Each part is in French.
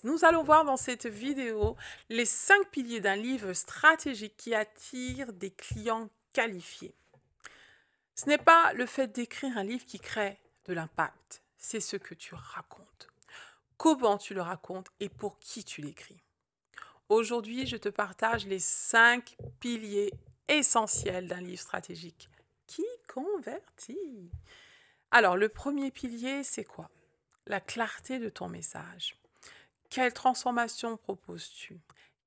Nous allons voir dans cette vidéo les 5 piliers d'un livre stratégique qui attire des clients qualifiés. Ce n'est pas le fait d'écrire un livre qui crée de l'impact, c'est ce que tu racontes, comment tu le racontes et pour qui tu l'écris. Aujourd'hui, je te partage les 5 piliers essentiels d'un livre stratégique qui convertit. Alors, le premier pilier, c'est quoi? La clarté de ton message. Quelle transformation proposes-tu?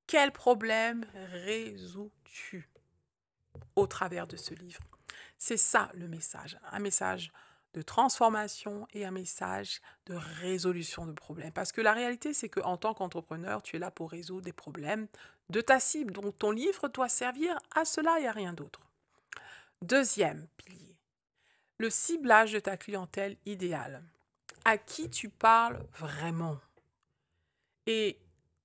Quel problème résous-tu au travers de ce livre? C'est ça le message, un message de transformation et un message de résolution de problèmes. Parce que la réalité, c'est qu'en tant qu'entrepreneur, tu es là pour résoudre des problèmes de ta cible. Donc ton livre doit servir à cela et à rien d'autre. Deuxième pilier, le ciblage de ta clientèle idéale. À qui tu parles vraiment? Et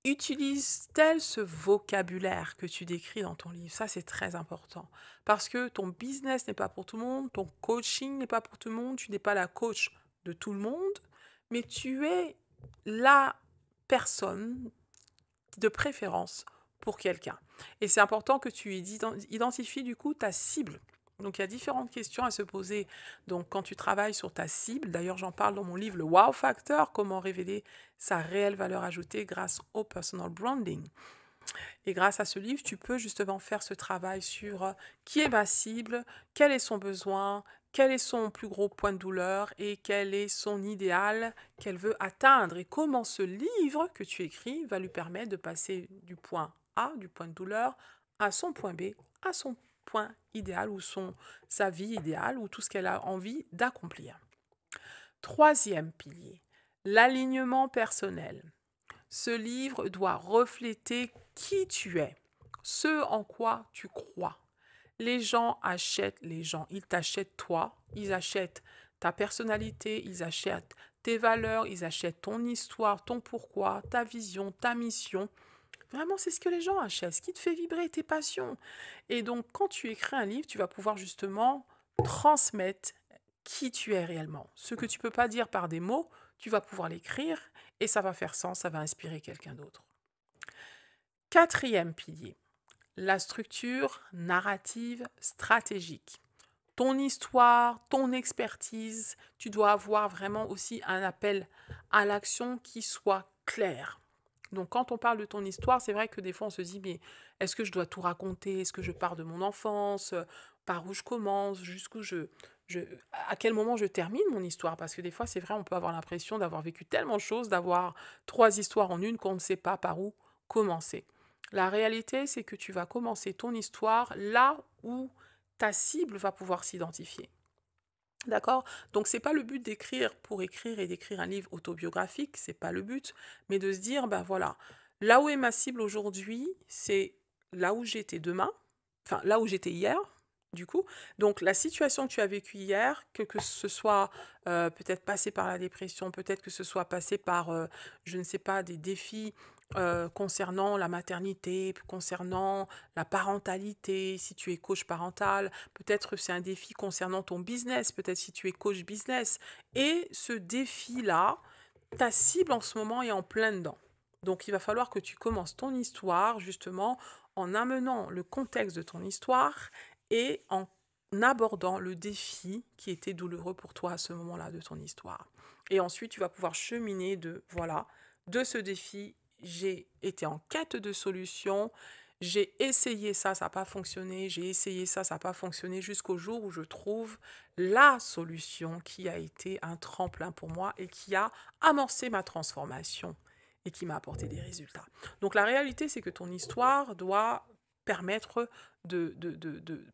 utilise-t-elle ce vocabulaire que tu décris dans ton livre? Ça, c'est très important. Parce que ton business n'est pas pour tout le monde, ton coaching n'est pas pour tout le monde, tu n'es pas la coach de tout le monde, mais tu es la personne de préférence pour quelqu'un. Et c'est important que tu identifies du coup ta cible. Donc il y a différentes questions à se poser. Donc quand tu travailles sur ta cible, d'ailleurs j'en parle dans mon livre, le Wow Factor, comment révéler sa réelle valeur ajoutée grâce au personal branding. Et grâce à ce livre, tu peux justement faire ce travail sur qui est ma cible, quel est son besoin, quel est son plus gros point de douleur et quel est son idéal qu'elle veut atteindre et comment ce livre que tu écris va lui permettre de passer du point A, du point de douleur, à son point B, à son point idéal ou sa vie idéale ou tout ce qu'elle a envie d'accomplir. Troisième pilier, l'alignement personnel. Ce livre doit refléter qui tu es, ce en quoi tu crois. Les gens achètent les gens, ils t'achètent toi, ils achètent ta personnalité, ils achètent tes valeurs, ils achètent ton histoire, ton pourquoi, ta vision, ta mission. Vraiment, c'est ce que les gens achètent, ce qui te fait vibrer, tes passions. Et donc, quand tu écris un livre, tu vas pouvoir justement transmettre qui tu es réellement. Ce que tu ne peux pas dire par des mots, tu vas pouvoir l'écrire et ça va faire sens, ça va inspirer quelqu'un d'autre. Quatrième pilier, la structure narrative stratégique. Ton histoire, ton expertise, tu dois avoir vraiment aussi un appel à l'action qui soit clair. Donc quand on parle de ton histoire, c'est vrai que des fois on se dit, mais est-ce que je dois tout raconter? Est-ce que je pars de mon enfance? Par où je commence? Je, à quel moment je termine mon histoire? Parce que des fois c'est vrai, on peut avoir l'impression d'avoir vécu tellement de choses, d'avoir 3 histoires en une qu'on ne sait pas par où commencer. La réalité, c'est que tu vas commencer ton histoire là où ta cible va pouvoir s'identifier. D'accord? Donc c'est pas le but d'écrire pour écrire et d'écrire un livre autobiographique, c'est pas le but, mais de se dire, ben voilà, là où est ma cible aujourd'hui, c'est là où j'étais demain, enfin là où j'étais hier, du coup. Donc la situation que tu as vécue hier, que ce soit peut-être passé par la dépression, peut-être que ce soit passé par, je ne sais pas, des défis concernant la maternité, concernant la parentalité, si tu es coach parental, peut-être que c'est un défi concernant ton business, peut-être si tu es coach business. Et ce défi-là, ta cible en ce moment est en plein dedans. Donc il va falloir que tu commences ton histoire justement en amenant le contexte de ton histoire et en abordant le défi qui était douloureux pour toi à ce moment-là de ton histoire. Et ensuite, tu vas pouvoir cheminer de ce défi, j'ai été en quête de solutions, j'ai essayé ça, ça n'a pas fonctionné, j'ai essayé ça, ça n'a pas fonctionné, jusqu'au jour où je trouve la solution qui a été un tremplin pour moi et qui a amorcé ma transformation et qui m'a apporté des résultats. Donc la réalité, c'est que ton histoire doit permettre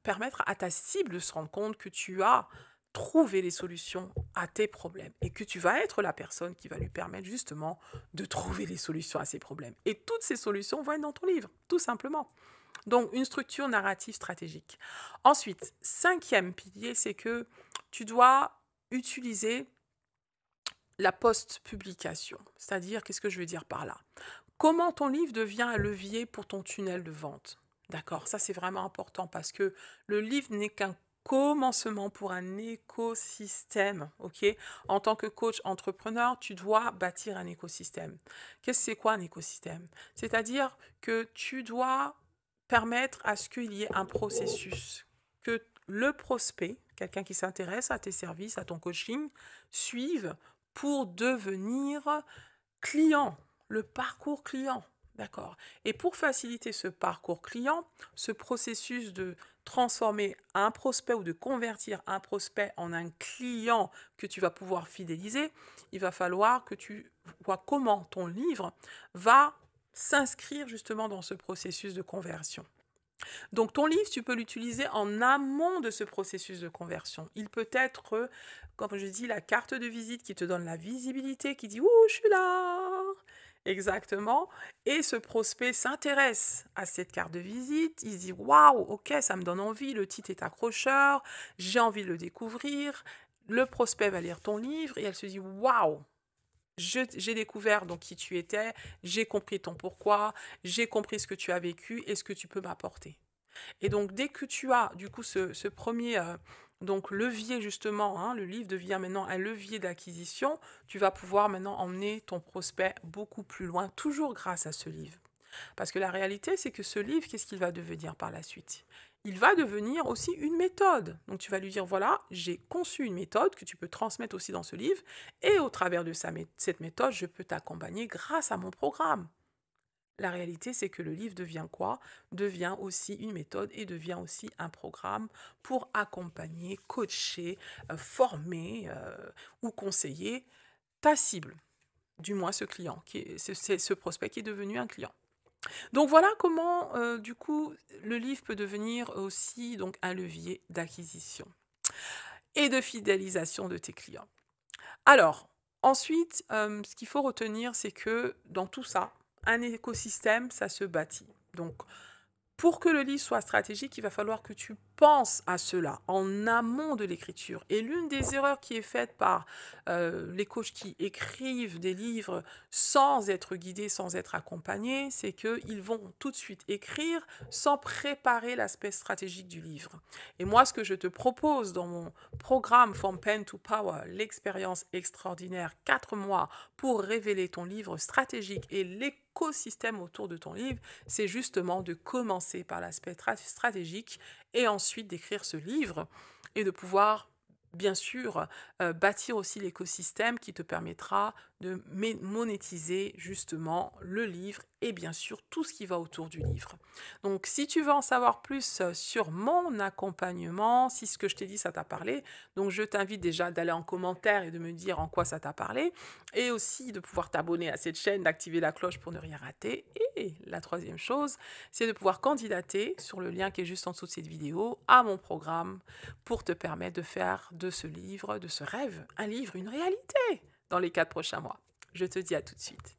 permettre à ta cible de se rendre compte que tu as trouvé les solutions à tes problèmes et que tu vas être la personne qui va lui permettre justement de trouver les solutions à ses problèmes. Et toutes ces solutions vont être dans ton livre, tout simplement. Donc, une structure narrative stratégique. Ensuite, cinquième pilier, c'est que tu dois utiliser la post-publication. C'est-à-dire, qu'est-ce que je veux dire par là? Comment ton livre devient un levier pour ton tunnel de vente? D'accord, ça c'est vraiment important parce que le livre n'est qu'un commencement pour un écosystème, ok? En tant que coach entrepreneur, tu dois bâtir un écosystème. Qu'est-ce que c'est quoi un écosystème? C'est-à-dire que tu dois permettre à ce qu'il y ait un processus, que le prospect, quelqu'un qui s'intéresse à tes services, à ton coaching, suive pour devenir client, le parcours client. D'accord. Et pour faciliter ce parcours client, ce processus de transformer un prospect ou de convertir un prospect en un client que tu vas pouvoir fidéliser, il va falloir que tu vois comment ton livre va s'inscrire justement dans ce processus de conversion. Donc ton livre, tu peux l'utiliser en amont de ce processus de conversion. Il peut être, comme je dis, la carte de visite qui te donne la visibilité, qui dit « Ouh, je suis là !» Exactement. Et ce prospect s'intéresse à cette carte de visite. Il se dit « Waouh, ok, ça me donne envie, le titre est accrocheur, j'ai envie de le découvrir. » Le prospect va lire ton livre et elle se dit « Waouh, j'ai découvert donc qui tu étais, j'ai compris ton pourquoi, j'ai compris ce que tu as vécu et ce que tu peux m'apporter. » Et donc, dès que tu as du coup ce premier donc levier justement, hein, le livre devient maintenant un levier d'acquisition, tu vas pouvoir maintenant emmener ton prospect beaucoup plus loin, toujours grâce à ce livre. Parce que la réalité, c'est que ce livre, qu'est-ce qu'il va devenir par la suite? Il va devenir aussi une méthode. Donc tu vas lui dire, voilà, j'ai conçu une méthode que tu peux transmettre aussi dans ce livre, et au travers de cette méthode, je peux t'accompagner grâce à mon programme. La réalité, c'est que le livre devient quoi? Devient aussi une méthode et devient aussi un programme pour accompagner, coacher, former ou conseiller ta cible, du moins ce client, c'est ce prospect qui est devenu un client. Donc voilà comment, du coup, le livre peut devenir aussi donc, un levier d'acquisition et de fidélisation de tes clients. Alors, ensuite, ce qu'il faut retenir, c'est que dans tout ça, un écosystème, ça se bâtit. Donc, pour que le livre soit stratégique, il va falloir que tu penses à cela en amont de l'écriture. Et l'une des erreurs qui est faite par les coachs qui écrivent des livres sans être guidés, sans être accompagnés, c'est qu'ils vont tout de suite écrire sans préparer l'aspect stratégique du livre. Et moi, ce que je te propose dans mon programme From Pen to Power, l'expérience extraordinaire, 4 mois pour révéler ton livre stratégique et l'écosystème autour de ton livre, c'est justement de commencer par l'aspect stratégique et ensuite d'écrire ce livre et de pouvoir, bien sûr, bâtir aussi l'écosystème qui te permettra de monétiser justement le livre et bien sûr tout ce qui va autour du livre. Donc si tu veux en savoir plus sur mon accompagnement, si ce que je t'ai dit ça t'a parlé, donc je t'invite déjà d'aller en commentaire et de me dire en quoi ça t'a parlé et aussi de pouvoir t'abonner à cette chaîne, d'activer la cloche pour ne rien rater. Et la troisième chose, c'est de pouvoir candidater sur le lien qui est juste en dessous de cette vidéo à mon programme pour te permettre de faire de ce livre, de ce rêve, un livre, une réalité dans les 4 prochains mois. Je te dis à tout de suite.